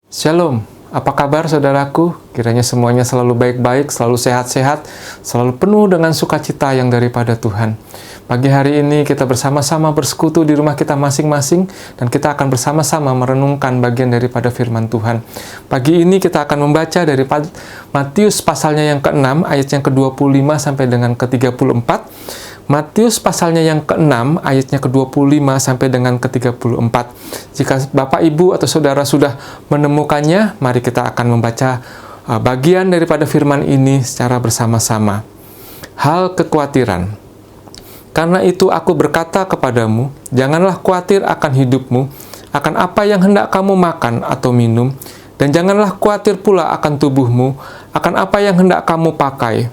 Shalom, apa kabar saudaraku? Kiranya semuanya selalu baik-baik, selalu sehat-sehat, selalu penuh dengan sukacita yang daripada Tuhan. Pagi hari ini kita bersama-sama bersekutu di rumah kita masing-masing dan kita akan bersama-sama merenungkan bagian daripada firman Tuhan. Pagi ini kita akan membaca dari Matius pasalnya yang ke-6, ayat yang ke-25 sampai dengan ke-34. Matius pasalnya yang ke-6, ayatnya ke-25 sampai dengan ke-34. Jika Bapak, Ibu, atau Saudara sudah menemukannya, mari kita akan membaca bagian daripada firman ini secara bersama-sama. Hal kekhawatiran. Karena itu aku berkata kepadamu, janganlah khawatir akan hidupmu, akan apa yang hendak kamu makan atau minum, dan janganlah khawatir pula akan tubuhmu, akan apa yang hendak kamu pakai.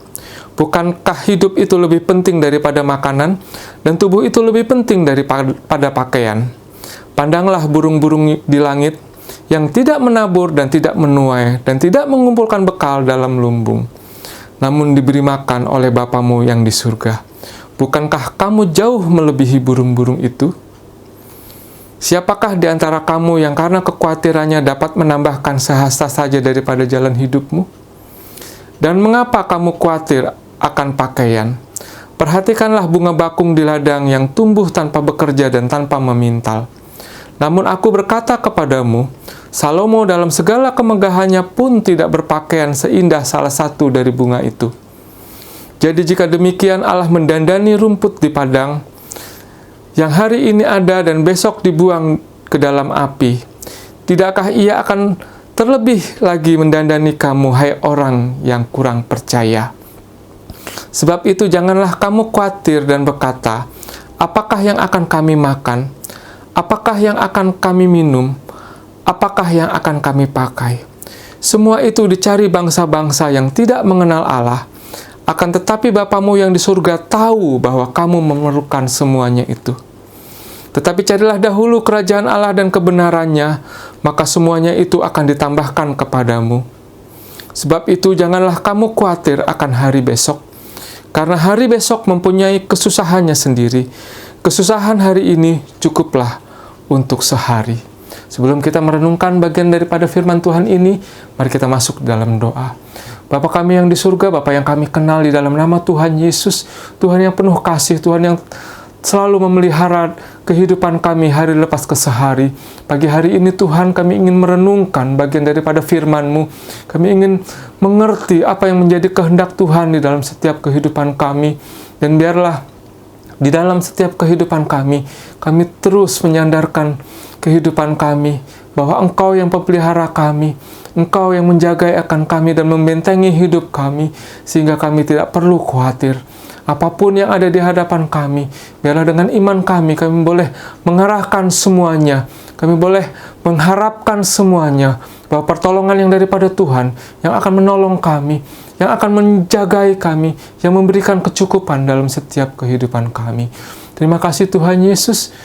Bukankah hidup itu lebih penting daripada makanan, dan tubuh itu lebih penting daripada pakaian? Pandanglah burung-burung di langit, yang tidak menabur dan tidak menuai, dan tidak mengumpulkan bekal dalam lumbung, namun diberi makan oleh Bapamu yang di surga. Bukankah kamu jauh melebihi burung-burung itu? Siapakah di antara kamu yang karena kekhawatirannya dapat menambahkan sehasta saja daripada jalan hidupmu? Dan mengapa kamu khawatir akan pakaian? Perhatikanlah bunga bakung di ladang yang tumbuh tanpa bekerja dan tanpa memintal. Namun aku berkata kepadamu, Salomo dalam segala kemegahannya pun tidak berpakaian seindah salah satu dari bunga itu. Jadi jika demikian Allah mendandani rumput di padang, yang hari ini ada dan besok dibuang ke dalam api, tidakkah Ia akan terlebih lagi mendandani kamu, hai orang yang kurang percaya? Sebab itu janganlah kamu khawatir dan berkata, apakah yang akan kami makan? Apakah yang akan kami minum? Apakah yang akan kami pakai? Semua itu dicari bangsa-bangsa yang tidak mengenal Allah. Akan tetapi Bapamu yang di surga tahu bahwa kamu memerlukan semuanya itu. Tetapi carilah dahulu kerajaan Allah dan kebenarannya, maka semuanya itu akan ditambahkan kepadamu. Sebab itu janganlah kamu khawatir akan hari besok, karena hari besok mempunyai kesusahannya sendiri. Kesusahan hari ini cukuplah untuk sehari. Sebelum kita merenungkan bagian daripada firman Tuhan ini, mari kita masuk dalam doa. Bapa kami yang di surga, Bapa yang kami kenal di dalam nama Tuhan Yesus, Tuhan yang penuh kasih, Tuhan yang selalu memelihara kehidupan kami hari lepas ke sehari. Pagi hari ini Tuhan, kami ingin merenungkan bagian daripada firman-Mu. Kami ingin mengerti apa yang menjadi kehendak Tuhan di dalam setiap kehidupan kami. Dan biarlah di dalam setiap kehidupan kami terus menyandarkan kehidupan kami, bahwa Engkau yang memelihara kami, Engkau yang menjaga akan kami dan membentengi hidup kami, sehingga kami tidak perlu khawatir. Apapun yang ada di hadapan kami, biarlah dengan iman kami boleh mengarahkan semuanya, kami boleh mengharapkan semuanya, bahwa pertolongan yang daripada Tuhan, yang akan menolong kami, yang akan menjagai kami, yang memberikan kecukupan dalam setiap kehidupan kami. Terima kasih Tuhan Yesus.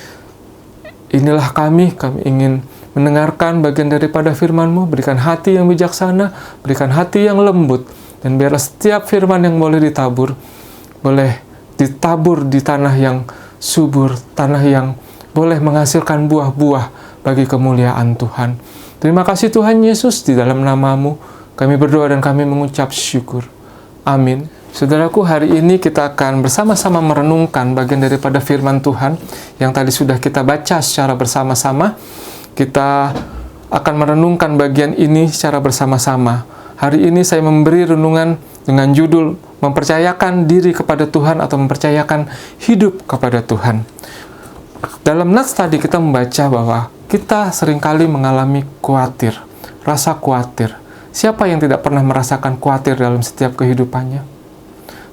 Inilah kami ingin mendengarkan bagian daripada firman-Mu, berikan hati yang bijaksana, berikan hati yang lembut, dan biarlah setiap firman yang boleh ditabur di tanah yang subur, tanah yang boleh menghasilkan buah-buah bagi kemuliaan Tuhan. Terima kasih Tuhan Yesus, di dalam nama-Mu kami berdoa dan kami mengucap syukur. Amin. Saudaraku, hari ini kita akan bersama-sama merenungkan bagian daripada firman Tuhan yang tadi sudah kita baca secara bersama-sama. Kita akan merenungkan bagian ini secara bersama-sama. Hari ini saya memberi renungan dengan judul mempercayakan diri kepada Tuhan atau mempercayakan hidup kepada Tuhan. Dalam nats tadi kita membaca bahwa kita seringkali mengalami khawatir, rasa khawatir. Siapa yang tidak pernah merasakan khawatir dalam setiap kehidupannya?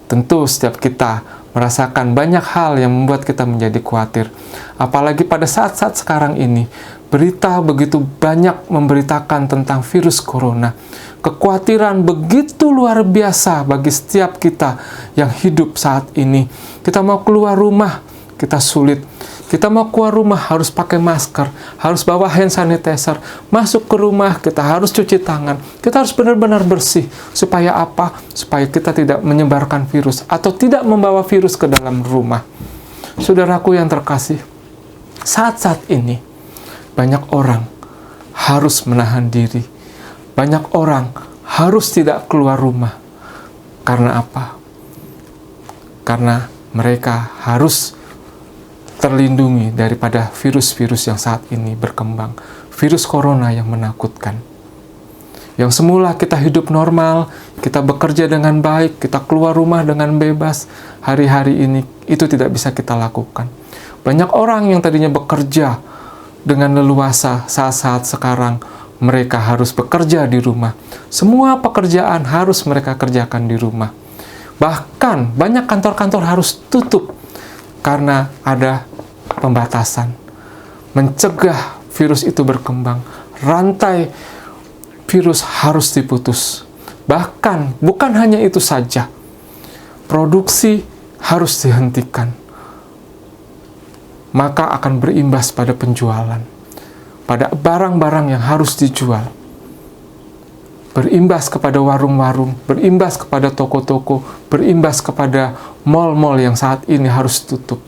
Tentu setiap kita merasakan banyak hal yang membuat kita menjadi khawatir. Apalagi pada saat-saat sekarang ini, berita begitu banyak memberitakan tentang virus corona. Kekhawatiran begitu luar biasa bagi setiap kita yang hidup saat ini. Kita mau keluar rumah, kita sulit. Kita mau keluar rumah harus pakai masker, harus bawa hand sanitizer. Masuk ke rumah kita harus cuci tangan. Kita harus benar-benar bersih. Supaya apa? Supaya kita tidak menyebarkan virus atau tidak membawa virus ke dalam rumah. Saudaraku yang terkasih, saat-saat ini banyak orang harus menahan diri. Banyak orang harus tidak keluar rumah. Karena apa? Karena mereka harus terlindungi daripada virus-virus yang saat ini berkembang. Virus corona yang menakutkan. Yang semula kita hidup normal, kita bekerja dengan baik, kita keluar rumah dengan bebas, hari-hari ini itu tidak bisa kita lakukan. Banyak orang yang tadinya bekerja dengan leluasa, saat-saat sekarang mereka harus bekerja di rumah. Semua pekerjaan harus mereka kerjakan di rumah. Bahkan banyak kantor-kantor harus tutup karena ada pembatasan. Mencegah virus itu berkembang. Rantai virus harus diputus. Bahkan bukan hanya itu saja. Produksi harus dihentikan. Maka akan berimbas pada penjualan. Pada barang-barang yang harus dijual. Berimbas kepada warung-warung, berimbas kepada toko-toko, berimbas kepada mal-mal yang saat ini harus tutup.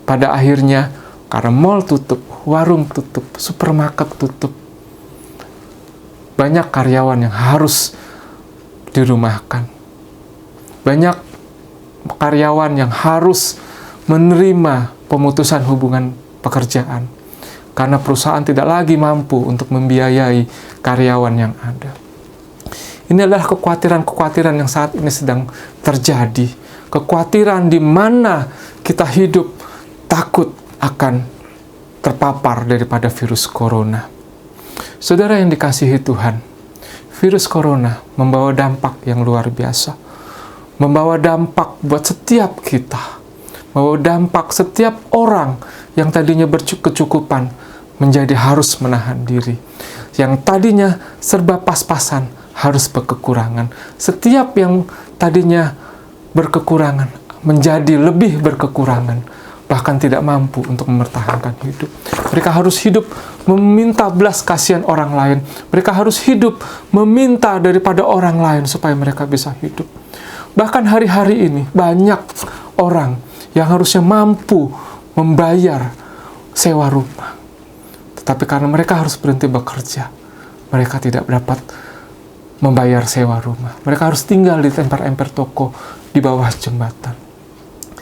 Pada akhirnya, karena mal tutup, warung tutup, supermarket tutup, banyak karyawan yang harus dirumahkan. Banyak karyawan yang harus menerima pemutusan hubungan pekerjaan. Karena perusahaan tidak lagi mampu untuk membiayai karyawan yang ada. Ini adalah kekhawatiran-kekhawatiran yang saat ini sedang terjadi. Kekhawatiran di mana kita hidup takut akan terpapar daripada virus corona. Saudara yang dikasihi Tuhan, virus corona membawa dampak yang luar biasa. Membawa dampak buat setiap kita. Membawa dampak setiap orang yang tadinya berkecukupan menjadi harus menahan diri. Yang tadinya serba pas-pasan harus berkekurangan. Setiap yang tadinya berkekurangan menjadi lebih berkekurangan. Bahkan tidak mampu untuk mempertahankan hidup. Mereka harus hidup meminta belas kasihan orang lain. Mereka harus hidup meminta daripada orang lain supaya mereka bisa hidup. Bahkan hari-hari ini banyak orang yang harusnya mampu membayar sewa rumah. Tetapi karena mereka harus berhenti bekerja, mereka tidak dapat membayar sewa rumah. Mereka harus tinggal di emper-emper toko di bawah jembatan.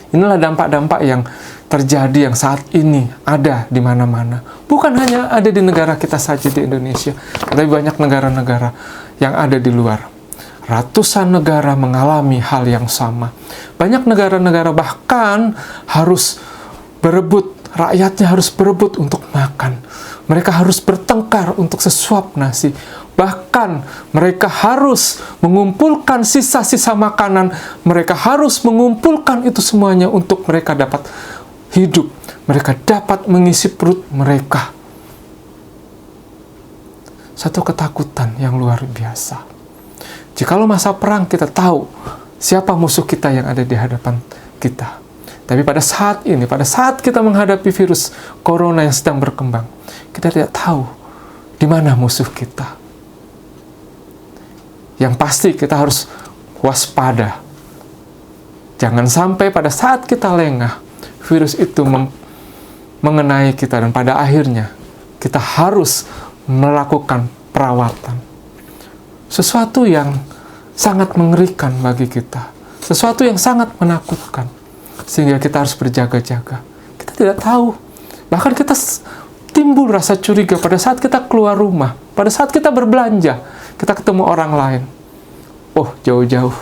Inilah dampak-dampak yang terjadi yang saat ini ada di mana-mana. Bukan hanya ada di negara kita saja di Indonesia, tapi banyak negara-negara yang ada di luar. Ratusan negara mengalami hal yang sama. Banyak negara-negara bahkan harus berebut, rakyatnya harus berebut untuk makan. Mereka harus bertengkar untuk sesuap nasi. Bahkan mereka harus mengumpulkan sisa-sisa makanan. Mereka harus mengumpulkan itu semuanya untuk mereka dapat hidup. Mereka dapat mengisi perut mereka. Satu ketakutan yang luar biasa. Jikalau masa perang kita tahu siapa musuh kita yang ada di hadapan kita. Tapi pada saat ini, pada saat kita menghadapi virus corona yang sedang berkembang, kita tidak tahu di mana musuh kita. Yang pasti kita harus waspada. Jangan sampai pada saat kita lengah, virus itu mengenai kita dan pada akhirnya kita harus melakukan perawatan. Sesuatu yang sangat mengerikan bagi kita. Sesuatu yang sangat menakutkan. Sehingga kita harus berjaga-jaga. Kita tidak tahu. Bahkan kita timbul rasa curiga pada saat kita keluar rumah. Pada saat kita berbelanja. Kita ketemu orang lain. Oh, jauh-jauh.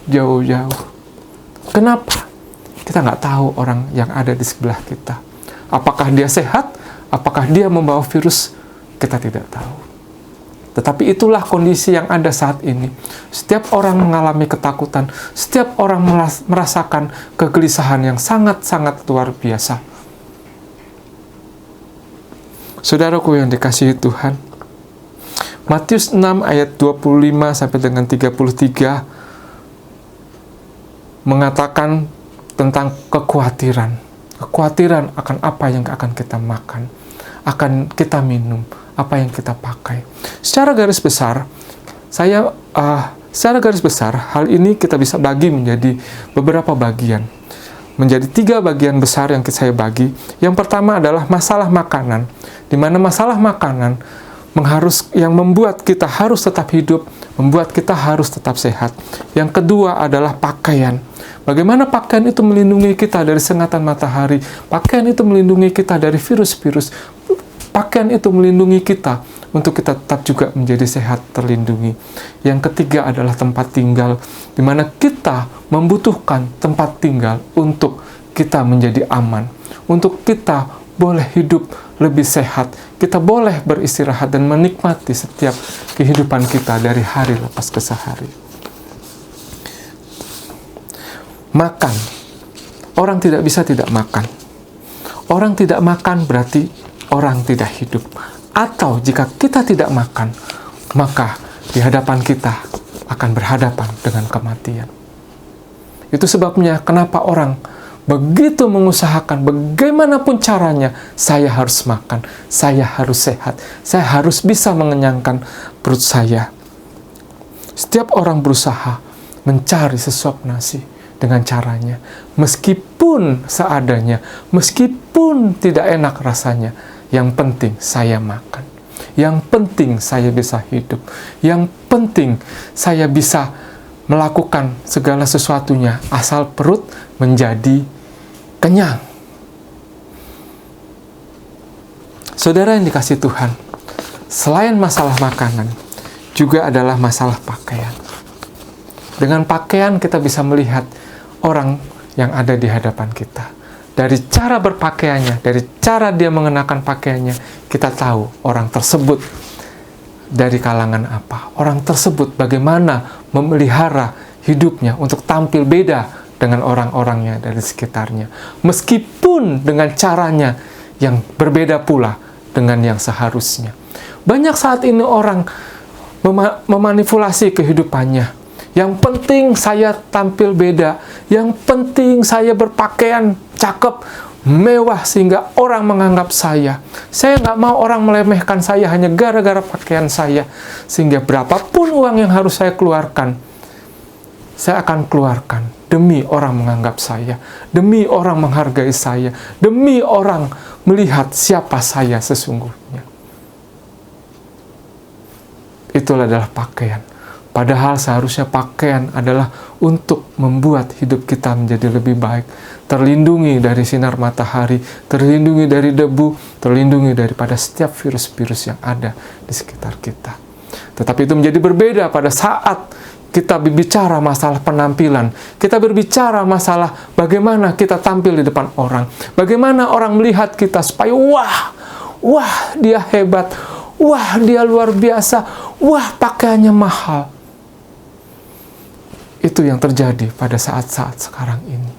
Jauh-jauh. Kenapa? Kita nggak tahu orang yang ada di sebelah kita. Apakah dia sehat? Apakah dia membawa virus? Kita tidak tahu. Tetapi itulah kondisi yang ada saat ini. Setiap orang mengalami ketakutan, setiap orang merasakan kegelisahan yang sangat-sangat luar biasa. Saudaraku yang dikasihi Tuhan, Matius 6 ayat 25 sampai dengan 33 mengatakan tentang kekhawatiran. Kekhawatiran akan apa yang akan kita makan, akan kita minum, apa yang kita pakai. Secara garis besar, hal ini kita bisa bagi menjadi beberapa bagian. menjadi 3 bagian besar yang saya bagi. Yang pertama adalah masalah makanan, di mana masalah makanan yang membuat kita harus tetap hidup, membuat kita harus tetap sehat. Yang kedua adalah pakaian. Bagaimana pakaian itu melindungi kita dari sengatan matahari, pakaian itu melindungi kita dari virus-virus, pakaian itu melindungi kita untuk kita tetap juga menjadi sehat, terlindungi. Yang ketiga adalah tempat tinggal, di mana kita membutuhkan tempat tinggal untuk kita menjadi aman, untuk kita boleh hidup lebih sehat, kita boleh beristirahat dan menikmati setiap kehidupan kita dari hari lepas ke sehari. Makan. Orang tidak bisa tidak makan. Orang tidak makan berarti orang tidak hidup. Atau jika kita tidak makan, maka di hadapan kita akan berhadapan dengan kematian. Itu sebabnya kenapa orang begitu mengusahakan bagaimanapun caranya, saya harus makan, saya harus sehat, saya harus bisa mengenyangkan perut saya. Setiap orang berusaha mencari sesuap nasi dengan caranya, meskipun seadanya, meskipun tidak enak rasanya. Yang penting saya makan. Yang penting saya bisa hidup. Yang penting saya bisa melakukan segala sesuatunya asal perut menjadi kenyang. Saudara yang dikasihi Tuhan, selain masalah makanan, juga adalah masalah pakaian. Dengan pakaian kita bisa melihat orang yang ada di hadapan kita. Dari cara berpakaiannya, dari cara dia mengenakan pakaiannya, kita tahu orang tersebut dari kalangan apa. Orang tersebut bagaimana memelihara hidupnya untuk tampil beda dengan orang-orangnya dari sekitarnya. Meskipun dengan caranya yang berbeda pula dengan yang seharusnya. Banyak saat ini orang memanipulasi kehidupannya. Yang penting saya tampil beda. Yang penting saya berpakaian cakep, mewah sehingga orang menganggap saya. Saya nggak mau orang melemehkan saya hanya gara-gara pakaian saya. Sehingga berapapun uang yang harus saya keluarkan, saya akan keluarkan demi orang menganggap saya, demi orang menghargai saya, demi orang melihat siapa saya sesungguhnya. Itulah adalah pakaian. Padahal seharusnya pakaian adalah untuk membuat hidup kita menjadi lebih baik. Terlindungi dari sinar matahari, terlindungi dari debu, terlindungi daripada setiap virus-virus yang ada di sekitar kita. Tetapi itu menjadi berbeda pada saat kita berbicara masalah penampilan. Kita berbicara masalah bagaimana kita tampil di depan orang. Bagaimana orang melihat kita supaya wah dia hebat, wah dia luar biasa, wah pakaiannya mahal. Itu yang terjadi pada saat-saat sekarang ini.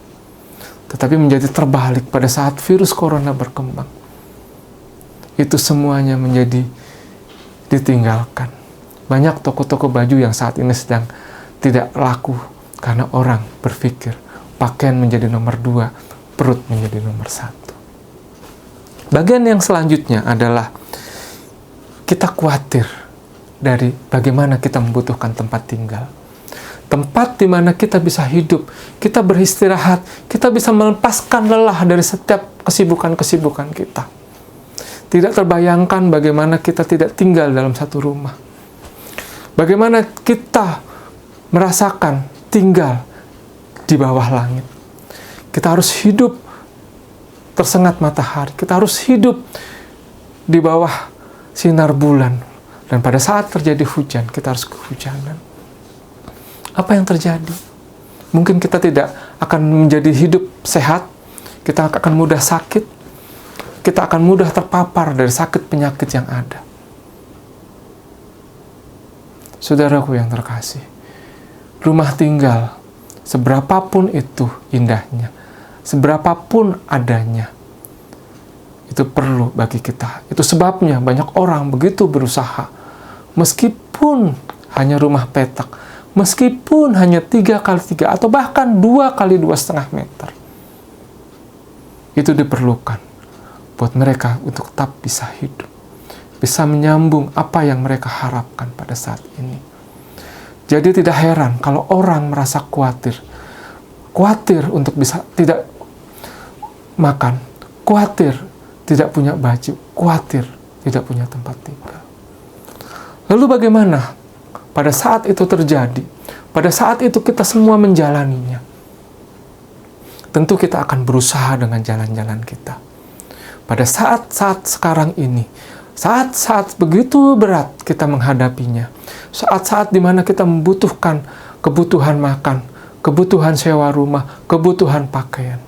Tetapi menjadi terbalik pada saat virus corona berkembang. Itu semuanya menjadi ditinggalkan. Banyak toko-toko baju yang saat ini sedang tidak laku karena orang berpikir pakaian menjadi nomor 2, perut menjadi nomor 1. Bagian yang selanjutnya adalah kita khawatir dari bagaimana kita membutuhkan tempat tinggal. Tempat di mana kita bisa hidup, kita beristirahat, kita bisa melepaskan lelah dari setiap kesibukan-kesibukan kita. Tidak terbayangkan bagaimana kita tidak tinggal dalam satu rumah. Bagaimana kita merasakan tinggal di bawah langit. Kita harus hidup tersengat matahari. Kita harus hidup di bawah sinar bulan. Dan pada saat terjadi hujan, kita harus kehujanan. Apa yang terjadi? Mungkin kita tidak akan menjadi hidup sehat, kita akan mudah sakit, kita akan mudah terpapar dari sakit penyakit yang ada. Saudaraku yang terkasih, rumah tinggal, seberapapun itu indahnya, seberapapun adanya, itu perlu bagi kita. Itu sebabnya banyak orang begitu berusaha, meskipun hanya rumah petak, meskipun hanya 3x3 atau bahkan 2x2,5 meter. Itu diperlukan buat mereka untuk tetap bisa hidup, bisa menyambung apa yang mereka harapkan pada saat ini. Jadi tidak heran kalau orang merasa khawatir untuk bisa tidak makan, khawatir tidak punya baju, khawatir tidak punya tempat tinggal. Lalu bagaimana pada saat itu terjadi? Pada saat itu kita semua menjalaninya. Tentu kita akan berusaha dengan jalan-jalan kita. Pada saat-saat sekarang ini, saat-saat begitu berat kita menghadapinya, saat-saat di mana kita membutuhkan kebutuhan makan, kebutuhan sewa rumah, kebutuhan pakaian.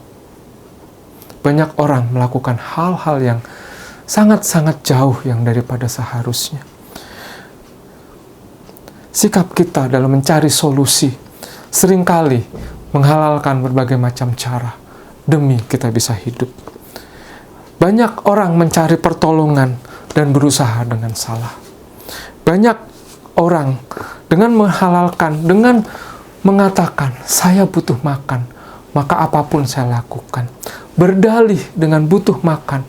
Banyak orang melakukan hal-hal yang sangat-sangat jauh yang daripada seharusnya. Sikap kita dalam mencari solusi seringkali menghalalkan berbagai macam cara demi kita bisa hidup. Banyak orang mencari pertolongan dan berusaha dengan salah. Banyak orang dengan menghalalkan, dengan mengatakan, saya butuh makan, maka apapun saya lakukan. Berdalih dengan butuh makan,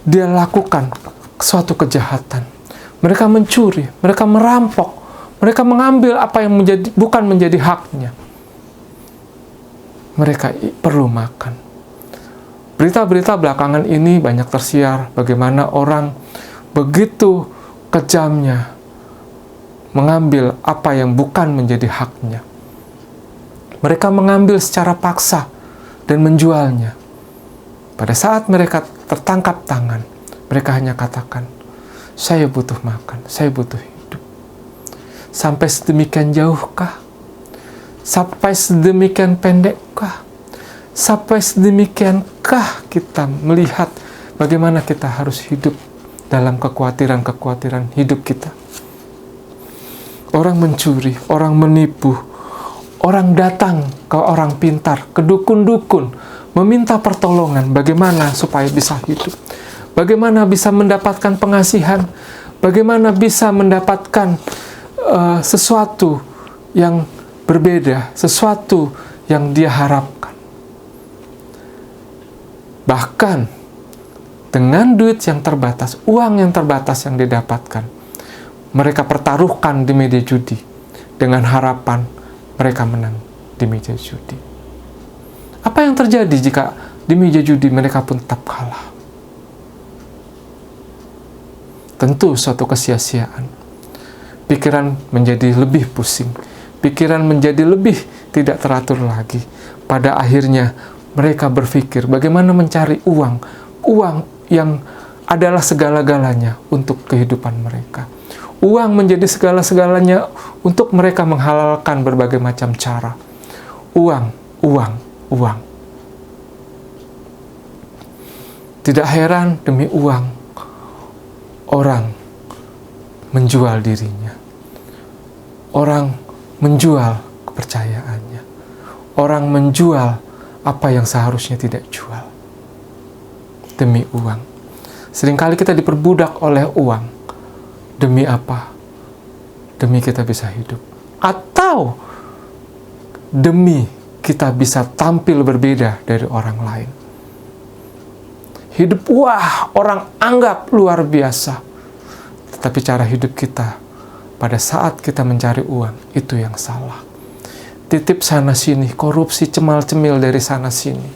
dia lakukan suatu kejahatan. Mereka mencuri, mereka merampok, mereka mengambil apa yang bukan menjadi haknya. Mereka perlu makan. Berita-berita belakangan ini banyak tersiar bagaimana orang begitu kejamnya mengambil apa yang bukan menjadi haknya. Mereka mengambil secara paksa dan menjualnya. Pada saat mereka tertangkap tangan, mereka hanya katakan, saya butuh makan, saya butuh hidup. Sampai sedemikian jauhkah? Sampai sedemikian pendekkah? Sampai sedemikiankah kita melihat bagaimana kita harus hidup dalam kekhawatiran-kekhawatiran hidup kita? Orang mencuri, orang menipu, orang datang ke orang pintar, ke dukun-dukun, meminta pertolongan bagaimana supaya bisa hidup, bagaimana bisa mendapatkan pengasihan, bagaimana bisa mendapatkan sesuatu yang berbeda, sesuatu yang dia harapkan. Bahkan dengan duit yang terbatas, uang yang terbatas yang didapatkan, mereka pertaruhkan di media judi dengan harapan mereka menang di meja judi. Apa yang terjadi jika di meja judi mereka pun tetap kalah? Tentu suatu kesia-siaan. Pikiran menjadi lebih pusing. Pikiran menjadi lebih tidak teratur lagi. Pada akhirnya mereka berpikir bagaimana mencari uang. Uang yang adalah segala-galanya untuk kehidupan mereka. Uang menjadi segala-segalanya untuk mereka menghalalkan berbagai macam cara. Uang, uang, uang. Tidak heran demi uang, orang menjual dirinya. Orang menjual kepercayaannya. Orang menjual apa yang seharusnya tidak jual. Demi uang. Seringkali kita diperbudak oleh uang. Demi apa? Demi kita bisa hidup. Atau demi kita bisa tampil berbeda dari orang lain. Hidup, wah, orang anggap luar biasa. Tetapi cara hidup kita pada saat kita mencari uang, itu yang salah. Titip sana-sini, korupsi cemal-cemil dari sana-sini.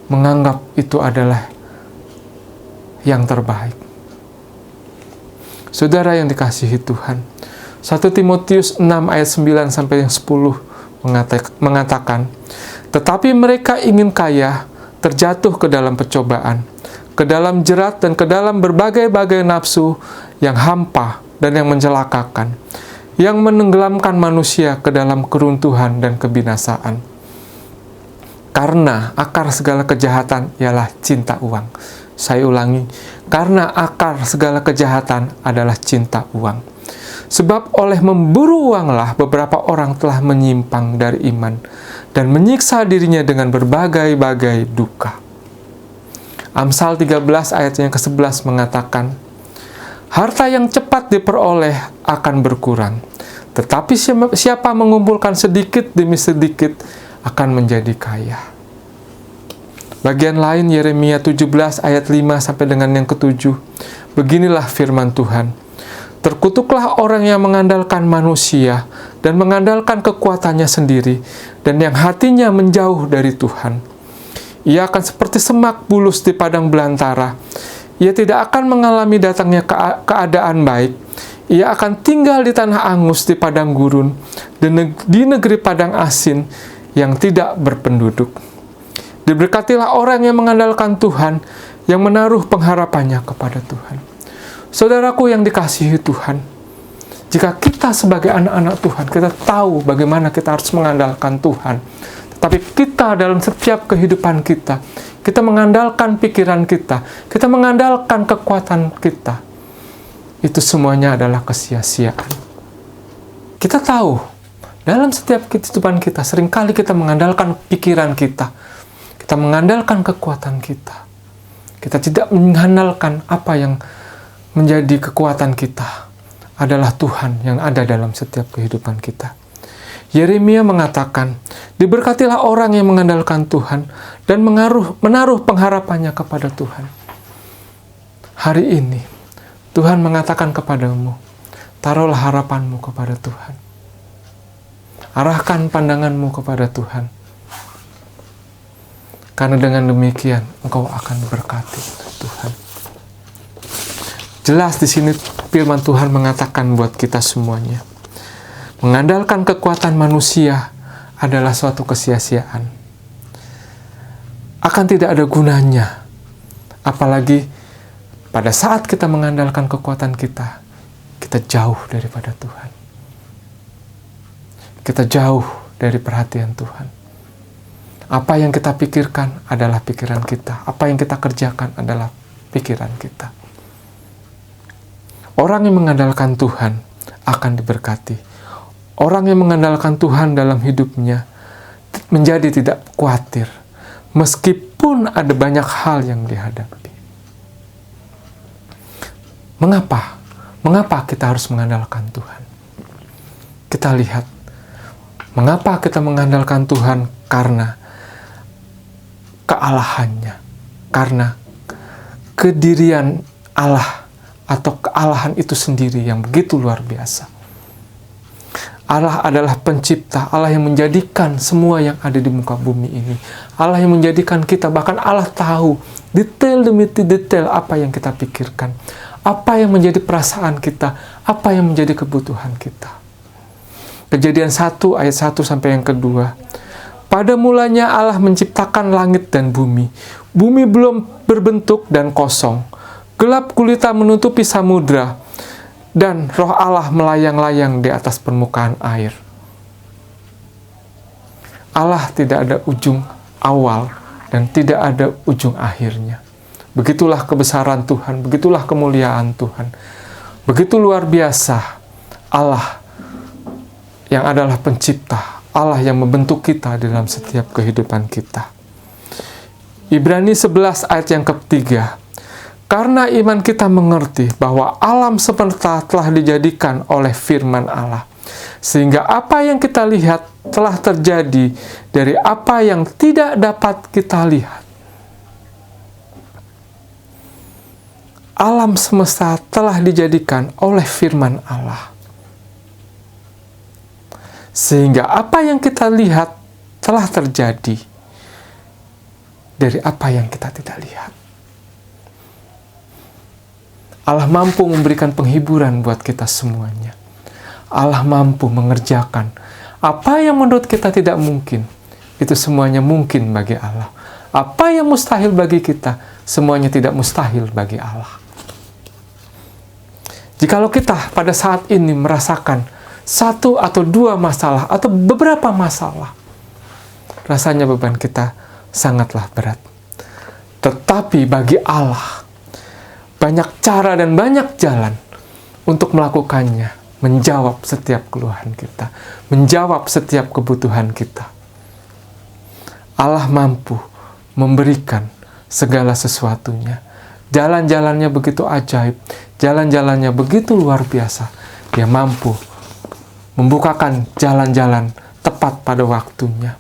Menganggap itu adalah yang terbaik. Saudara yang dikasihi Tuhan, 1 Timotius 6 ayat 9 sampai 10 mengatakan, tetapi mereka ingin kaya, terjatuh ke dalam percobaan, ke dalam jerat dan ke dalam berbagai-bagai nafsu yang hampa dan yang mencelakakan, yang menenggelamkan manusia ke dalam keruntuhan dan kebinasaan. Karena akar segala kejahatan ialah cinta uang. Saya ulangi, karena akar segala kejahatan adalah cinta uang. Sebab oleh memburu uanglah beberapa orang telah menyimpang dari iman dan menyiksa dirinya dengan berbagai-bagai duka. Amsal 13 ayat yang ke-11 mengatakan, harta yang cepat diperoleh akan berkurang, tetapi siapa mengumpulkan sedikit demi sedikit akan menjadi kaya. Bagian lain Yeremia 17 ayat 5 sampai dengan yang ke-7. Beginilah firman Tuhan. Terkutuklah orang yang mengandalkan manusia dan mengandalkan kekuatannya sendiri dan yang hatinya menjauh dari Tuhan. Ia akan seperti semak bulus di padang belantara. Ia tidak akan mengalami datangnya keadaan baik. Ia akan tinggal di tanah angus di padang gurun, di negeri padang asin yang tidak berpenduduk. Diberkatilah orang yang mengandalkan Tuhan, yang menaruh pengharapannya kepada Tuhan. Saudaraku yang dikasihi Tuhan, jika kita sebagai anak-anak Tuhan, kita tahu bagaimana kita harus mengandalkan Tuhan. Tetapi kita dalam setiap kehidupan kita, kita mengandalkan pikiran kita mengandalkan kekuatan kita. Itu semuanya adalah kesia-siaan. Kita tahu, dalam setiap kehidupan kita, seringkali kita mengandalkan pikiran kita mengandalkan kekuatan kita. Kita tidak mengandalkan apa yang menjadi kekuatan kita adalah Tuhan yang ada dalam setiap kehidupan kita. Yeremia mengatakan, diberkatilah orang yang mengandalkan Tuhan dan menaruh pengharapannya kepada Tuhan. Hari ini, Tuhan mengatakan kepadamu, taruhlah harapanmu kepada Tuhan. Arahkan pandanganmu kepada Tuhan. Karena dengan demikian, engkau akan diberkati Tuhan. Jelas di sini firman Tuhan mengatakan buat kita semuanya, mengandalkan kekuatan manusia adalah suatu kesia-siaan. Akan tidak ada gunanya. Apalagi pada saat kita mengandalkan kekuatan kita jauh daripada Tuhan. Kita jauh dari perhatian Tuhan. Apa yang kita pikirkan adalah pikiran kita. Apa yang kita kerjakan adalah pikiran kita. Orang yang mengandalkan Tuhan akan diberkati. Orang yang mengandalkan Tuhan dalam hidupnya menjadi tidak khawatir, meskipun ada banyak hal yang dihadapi. Mengapa? Mengapa kita harus mengandalkan Tuhan? Kita lihat, mengapa kita mengandalkan Tuhan? Karena kealahannya, karena kedirian Allah atau kealahan itu sendiri yang begitu luar biasa. Allah adalah pencipta, Allah yang menjadikan semua yang ada di muka bumi ini. Allah yang menjadikan kita, bahkan Allah tahu detail demi detail apa yang kita pikirkan, apa yang menjadi perasaan kita, apa yang menjadi kebutuhan kita. Kejadian 1 ayat 1 sampai yang kedua. Pada mulanya Allah menciptakan langit dan bumi. Bumi belum berbentuk dan kosong. Gelap gulita menutupi samudra. Dan roh Allah melayang-layang di atas permukaan air. Allah tidak ada ujung awal dan tidak ada ujung akhirnya. Begitulah kebesaran Tuhan, begitulah kemuliaan Tuhan. Begitu luar biasa Allah yang adalah pencipta, Allah yang membentuk kita dalam setiap kehidupan kita. Ibrani 11 ayat yang ketiga. Karena iman kita mengerti bahwa alam semesta telah dijadikan oleh firman Allah. Sehingga apa yang kita lihat telah terjadi dari apa yang tidak dapat kita lihat. Alam semesta telah dijadikan oleh firman Allah. Sehingga apa yang kita lihat telah terjadi dari apa yang kita tidak lihat. Allah mampu memberikan penghiburan buat kita semuanya. Allah mampu mengerjakan apa yang menurut kita tidak mungkin. Itu semuanya mungkin bagi Allah. Apa yang mustahil bagi kita, semuanya tidak mustahil bagi Allah. Jikalau kita pada saat ini merasakan satu atau dua masalah atau beberapa masalah, rasanya beban kita sangatlah berat. Tetapi bagi Allah, banyak cara dan banyak jalan untuk melakukannya, menjawab setiap keluhan kita, menjawab setiap kebutuhan kita. Allah mampu memberikan segala sesuatunya. Jalan-jalannya begitu ajaib, jalan-jalannya begitu luar biasa. Dia mampu membukakan jalan-jalan tepat pada waktunya.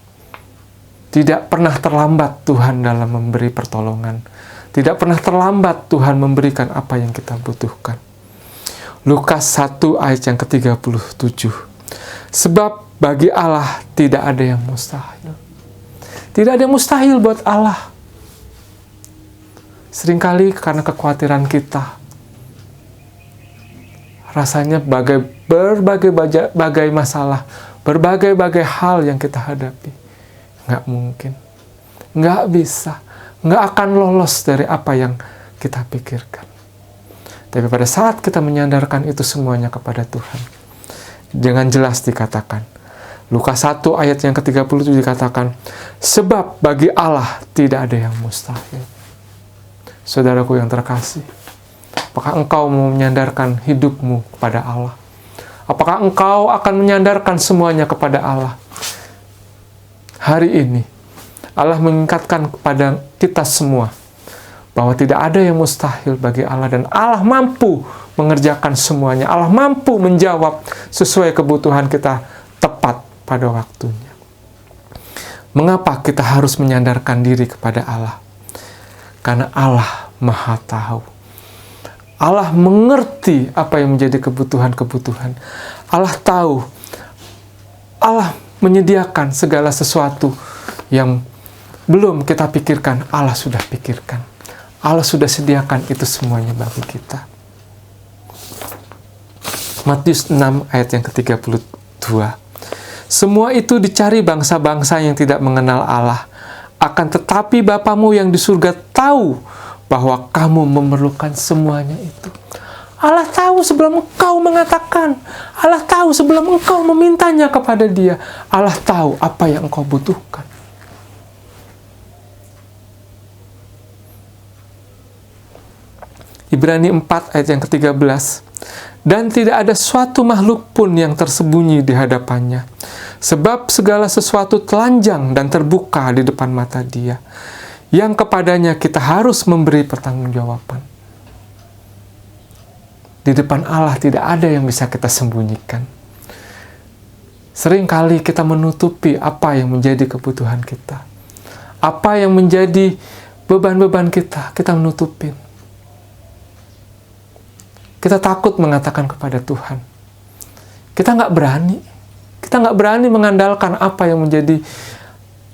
Tidak pernah terlambat Tuhan dalam memberi pertolongan. Tidak pernah terlambat Tuhan memberikan apa yang kita butuhkan. Lukas 1 ayat yang ke-37. Sebab bagi Allah tidak ada yang mustahil. Tidak ada yang mustahil buat Allah. Seringkali karena kekhawatiran kita, rasanya berbagai masalah, berbagai hal yang kita hadapi. Nggak mungkin, nggak bisa, nggak akan lolos dari apa yang kita pikirkan. Tapi pada saat kita menyandarkan itu semuanya kepada Tuhan, dengan jelas dikatakan, Lukas 1 ayat yang ke-37 dikatakan, sebab bagi Allah tidak ada yang mustahil. Saudaraku yang terkasih, apakah engkau mau menyandarkan hidupmu kepada Allah? Apakah engkau akan menyandarkan semuanya kepada Allah? Hari ini, Allah mengingatkan kepada kita semua bahwa tidak ada yang mustahil bagi Allah, dan Allah mampu mengerjakan semuanya. Allah mampu menjawab sesuai kebutuhan kita tepat pada waktunya. Mengapa kita harus menyandarkan diri kepada Allah? Karena Allah Maha Tahu. Allah mengerti apa yang menjadi kebutuhan-kebutuhan. Allah tahu. Allah menyediakan segala sesuatu yang belum kita pikirkan, Allah sudah pikirkan. Allah sudah sediakan itu semuanya bagi kita. Matius 6 ayat yang ke-32. Semua itu dicari bangsa-bangsa yang tidak mengenal Allah. Akan tetapi Bapamu yang di surga tahu bahwa kamu memerlukan semuanya itu. Allah tahu sebelum engkau mengatakan. Allah tahu sebelum engkau memintanya kepada Dia. Allah tahu apa yang engkau butuhkan. Ibrani 4 ayat yang ke-13. Dan tidak ada suatu makhluk pun yang tersembunyi di hadapannya. Sebab segala sesuatu telanjang dan terbuka di depan mata Dia, yang kepadanya kita harus memberi pertanggungjawaban. Di depan Allah tidak ada yang bisa kita sembunyikan. Seringkali kita menutupi apa yang menjadi kebutuhan kita. Apa yang menjadi beban-beban kita menutupin. Kita takut mengatakan kepada Tuhan. Kita nggak berani. Kita nggak berani mengandalkan apa yang menjadi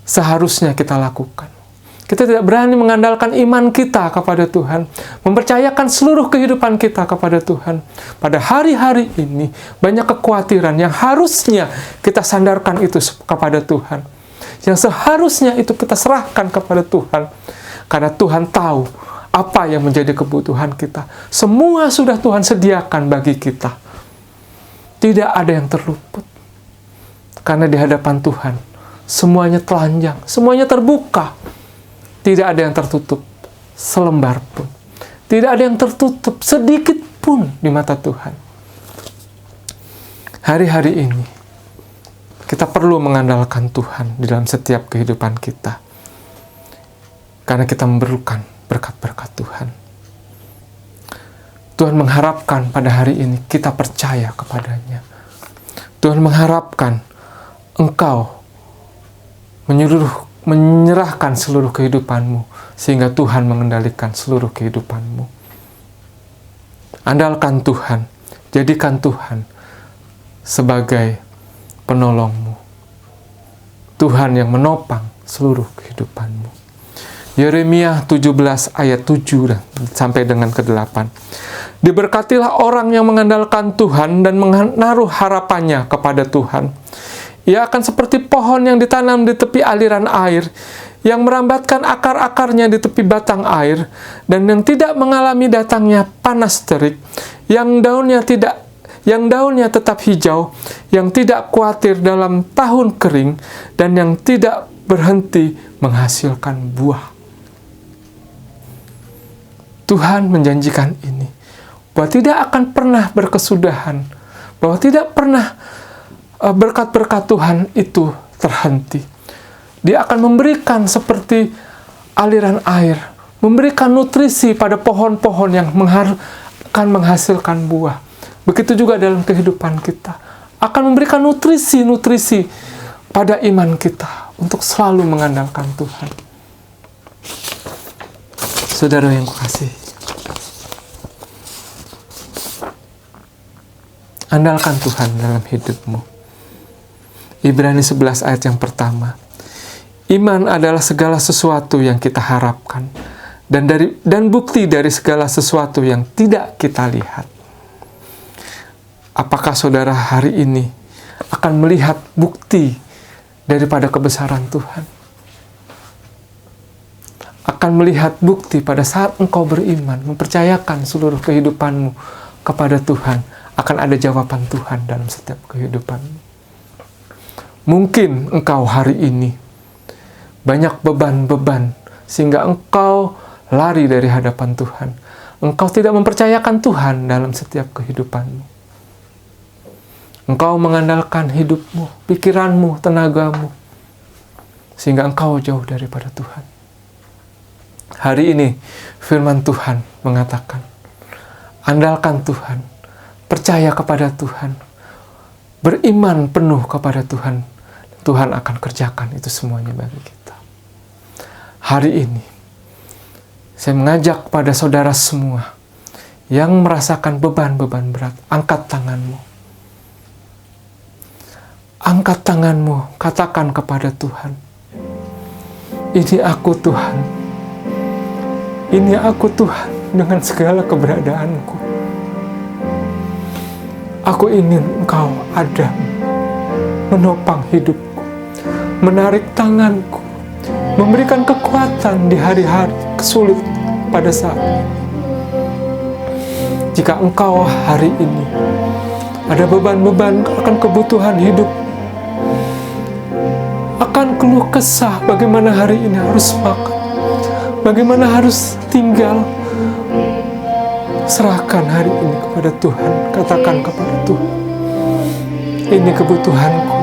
seharusnya kita lakukan. Kita tidak berani mengandalkan iman kita kepada Tuhan. Mempercayakan seluruh kehidupan kita kepada Tuhan. Pada hari-hari ini, banyak kekhawatiran yang harusnya kita sandarkan itu kepada Tuhan. Yang seharusnya itu kita serahkan kepada Tuhan. Karena Tuhan tahu apa yang menjadi kebutuhan kita. Semua sudah Tuhan sediakan bagi kita. Tidak ada yang terluput. Karena di hadapan Tuhan, semuanya telanjang, semuanya terbuka. Tidak ada yang tertutup selembar pun. Tidak ada yang tertutup sedikit pun di mata Tuhan. Hari-hari ini, kita perlu mengandalkan Tuhan di dalam setiap kehidupan kita. Karena kita memerlukan berkat-berkat Tuhan. Tuhan mengharapkan pada hari ini kita percaya kepadanya. Tuhan mengharapkan engkau menyerahkan seluruh kehidupanmu, sehingga Tuhan mengendalikan seluruh kehidupanmu. Andalkan Tuhan, jadikan Tuhan sebagai penolongmu. Tuhan yang menopang seluruh kehidupanmu. Yeremia 17 ayat 7 sampai dengan ke-8. Diberkatilah orang yang mengandalkan Tuhan dan menaruh harapannya kepada Tuhan. Ia akan seperti pohon yang ditanam di tepi aliran air, yang merambatkan akar-akarnya di tepi batang air, dan yang tidak mengalami datangnya panas terik, yang daunnya tetap hijau, yang tidak khawatir dalam tahun kering, dan yang tidak berhenti menghasilkan buah. Tuhan menjanjikan ini, bahwa tidak akan pernah berkesudahan, bahwa tidak pernah berkat-berkat Tuhan itu terhenti. Dia akan memberikan seperti aliran air, memberikan nutrisi pada pohon-pohon yang akan menghasilkan buah. Begitu juga dalam kehidupan kita, akan memberikan nutrisi-nutrisi pada iman kita untuk selalu mengandalkan Tuhan. Saudara yang kukasihi, andalkan Tuhan dalam hidupmu. Ibrani 11 ayat yang pertama. Iman adalah segala sesuatu yang kita harapkan dan bukti dari segala sesuatu yang tidak kita lihat. Apakah saudara hari ini akan melihat bukti daripada kebesaran Tuhan? Akan melihat bukti pada saat engkau beriman, mempercayakan seluruh kehidupanmu kepada Tuhan, akan ada jawaban Tuhan dalam setiap kehidupanmu. Mungkin engkau hari ini banyak beban-beban sehingga engkau lari dari hadapan Tuhan. Engkau tidak mempercayakan Tuhan dalam setiap kehidupanmu. Engkau mengandalkan hidupmu, pikiranmu, tenagamu, sehingga engkau jauh daripada Tuhan. Hari ini firman Tuhan mengatakan, andalkan Tuhan, percaya kepada Tuhan, beriman penuh kepada Tuhan. Tuhan akan kerjakan itu semuanya bagi kita. Hari ini, saya mengajak pada saudara semua yang merasakan beban-beban berat, angkat tanganmu. Angkat tanganmu, katakan kepada Tuhan, ini aku Tuhan. Ini aku Tuhan dengan segala keberadaanku. Aku ingin Engkau ada, menopang hidupku, menarik tanganku, memberikan kekuatan di hari-hari sulit pada saat ini. Jika engkau hari ini ada beban-beban akan kebutuhan hidup, akan keluh kesah bagaimana hari ini harus makan, bagaimana harus tinggal, serahkan hari ini kepada Tuhan. Katakan kepada Tuhan, ini kebutuhanku.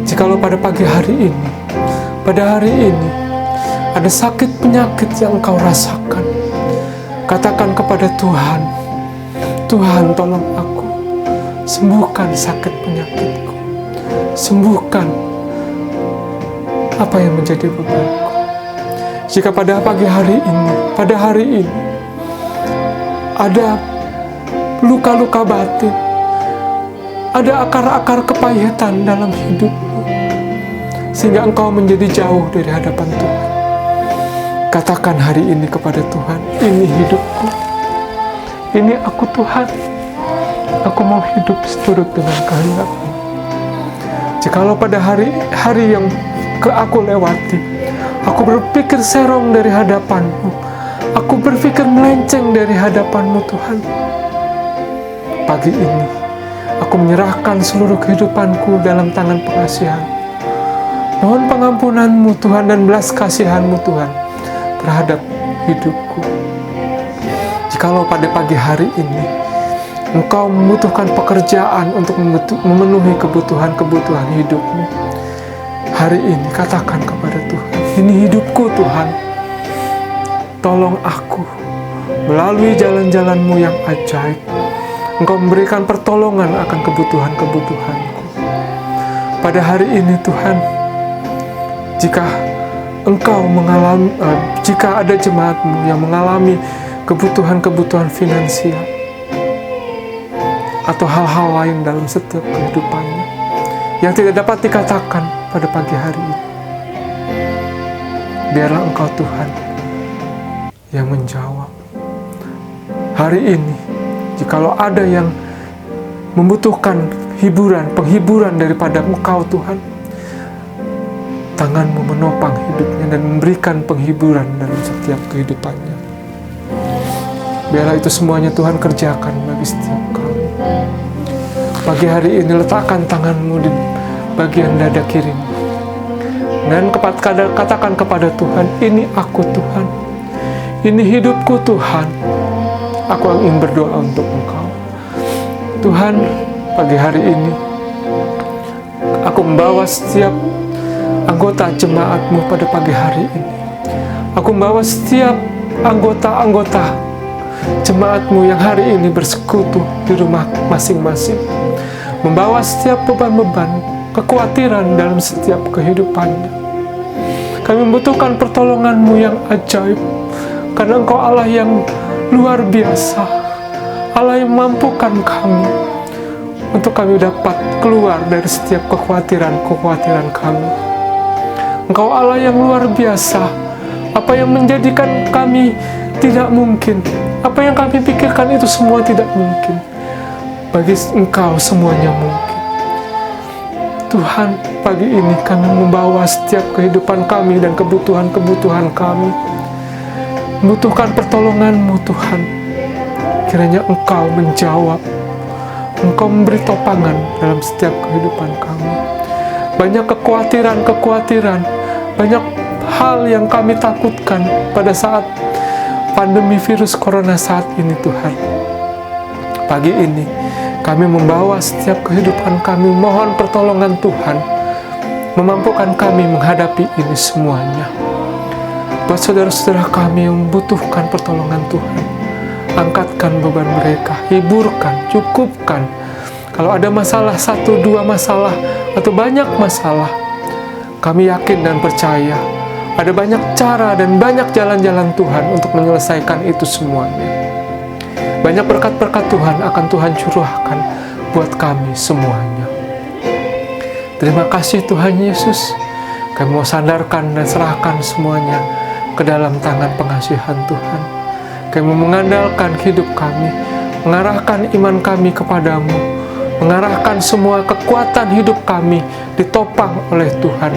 Jikalau pada pagi hari ini, pada hari ini, ada sakit penyakit yang engkau rasakan, katakan kepada Tuhan, Tuhan tolong aku, sembuhkan sakit penyakitku, sembuhkan apa yang menjadi bebanku. Jika pada pagi hari ini, pada hari ini, ada luka-luka batin, ada akar-akar kepahitan dalam hidupmu, sehingga engkau menjadi jauh dari hadapan Tuhan, katakan hari ini kepada Tuhan, ini hidupku, ini aku Tuhan, aku mau hidup seturut dengan kehendak-Mu. Jikalau pada hari yang aku lewati, aku berpikir serong dari hadapan-Mu, aku berpikir melenceng dari hadapan-Mu Tuhan, pagi ini aku menyerahkan seluruh kehidupanku dalam tangan pengasihan. Mohon pengampunan-Mu Tuhan dan belas kasihan-Mu Tuhan terhadap hidupku. Jikalau pada pagi hari ini engkau membutuhkan pekerjaan untuk memenuhi kebutuhan-kebutuhan hidupmu, hari ini katakan kepada Tuhan, ini hidupku Tuhan, tolong aku melalui jalan-jalan-Mu yang ajaib. Engkau memberikan pertolongan akan kebutuhan-kebutuhanku. Pada hari ini Tuhan, jika Engkau mengalami, jika ada jemaat-Mu yang mengalami kebutuhan-kebutuhan finansial atau hal-hal lain dalam setiap kehidupannya yang tidak dapat dikatakan pada pagi hari ini, biarlah Engkau Tuhan yang menjawab. Hari ini, jikalau ada yang membutuhkan penghiburan daripada Engkau Tuhan, tangan-Mu menopang hidupnya dan memberikan penghiburan dalam setiap kehidupannya. Biarlah itu semuanya Tuhan kerjakan bagi setiap kami. Pagi hari ini letakkan tangan-Mu di bagian dada kirimu dan katakan kepada Tuhan, ini aku Tuhan, ini hidupku Tuhan. Aku ingin berdoa untuk Engkau Tuhan. Pagi hari ini aku membawa setiap anggota jemaat-Mu pada pagi hari ini. Aku membawa setiap anggota-anggota jemaat-Mu yang hari ini bersekutu di rumah masing-masing, membawa setiap beban-beban, kekhawatiran dalam setiap kehidupannya. Kami membutuhkan pertolongan-Mu yang ajaib, karena Engkau Allah yang luar biasa, Allah yang mampukan kami untuk kami dapat keluar dari setiap kekhawatiran kami. Engkau Allah yang luar biasa, Apa yang menjadikan kami tidak mungkin, apa yang kami pikirkan itu semua tidak mungkin. Bagi Engkau semuanya mungkin. Tuhan, pagi ini kami membawa setiap kehidupan kami dan kebutuhan-kebutuhan kami. Membutuhkan pertolongan-Mu Tuhan. Kiranya Engkau menjawab. Engkau memberi topangan dalam setiap kehidupan kami. Banyak kekhawatiran, banyak hal yang kami takutkan pada saat pandemi virus corona saat ini Tuhan. Pagi ini kami membawa setiap kehidupan kami, mohon pertolongan Tuhan, memampukan kami menghadapi ini semuanya. Buat saudara-saudara kami yang membutuhkan pertolongan Tuhan, angkatkan beban mereka, hiburkan, cukupkan. Kalau ada masalah, 1-2 masalah, atau banyak masalah, kami yakin dan percaya, ada banyak cara dan banyak jalan-jalan Tuhan untuk menyelesaikan itu semuanya. Banyak berkat-berkat Tuhan akan Tuhan curahkan buat kami semuanya. Terima kasih Tuhan Yesus. Kami mau sandarkan dan serahkan semuanya ke dalam tangan pengasihan Tuhan. Kami mau mengandalkan hidup kami, mengarahkan iman kami kepadamu, mengarahkan semua kekuatan hidup kami ditopang oleh Tuhan,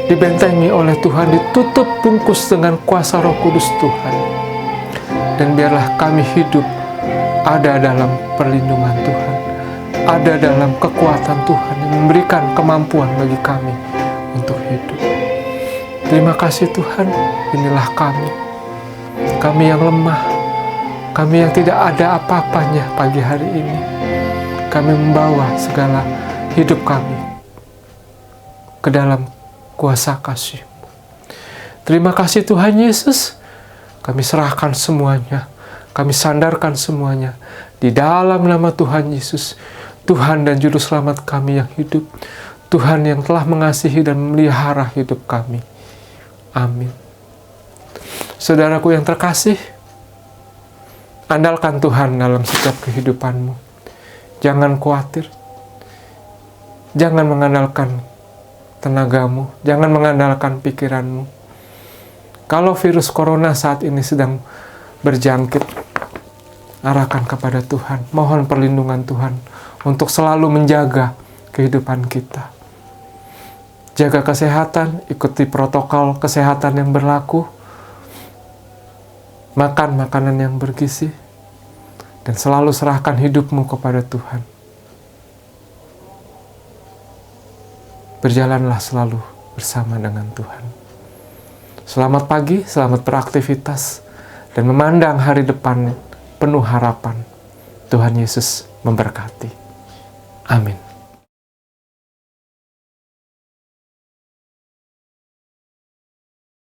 dibentengi oleh Tuhan, ditutup bungkus dengan kuasa Roh Kudus Tuhan. Dan biarlah kami hidup ada dalam perlindungan Tuhan, ada dalam kekuatan Tuhan yang memberikan kemampuan bagi kami untuk hidup. Terima kasih Tuhan, inilah kami yang lemah, kami yang tidak ada apa-apanya pagi hari ini. Kami membawa segala hidup kami ke dalam kuasa kasih-Mu. Terima kasih Tuhan Yesus, kami serahkan semuanya, kami sandarkan semuanya di dalam nama Tuhan Yesus, Tuhan dan Juru Selamat kami yang hidup, Tuhan yang telah mengasihi dan memelihara hidup kami. Amin. Saudaraku yang terkasih, andalkan Tuhan dalam setiap kehidupanmu. Jangan khawatir, jangan mengandalkan tenagamu, jangan mengandalkan pikiranmu. Kalau virus corona saat ini sedang berjangkit, arahkan kepada Tuhan, mohon perlindungan Tuhan untuk selalu menjaga kehidupan kita. Jaga kesehatan, ikuti protokol kesehatan yang berlaku, makan makanan yang bergizi, dan selalu serahkan hidupmu kepada Tuhan. Berjalanlah selalu bersama dengan Tuhan. Selamat pagi, selamat beraktivitas, dan memandang hari depan penuh harapan. Tuhan Yesus memberkati. Amin.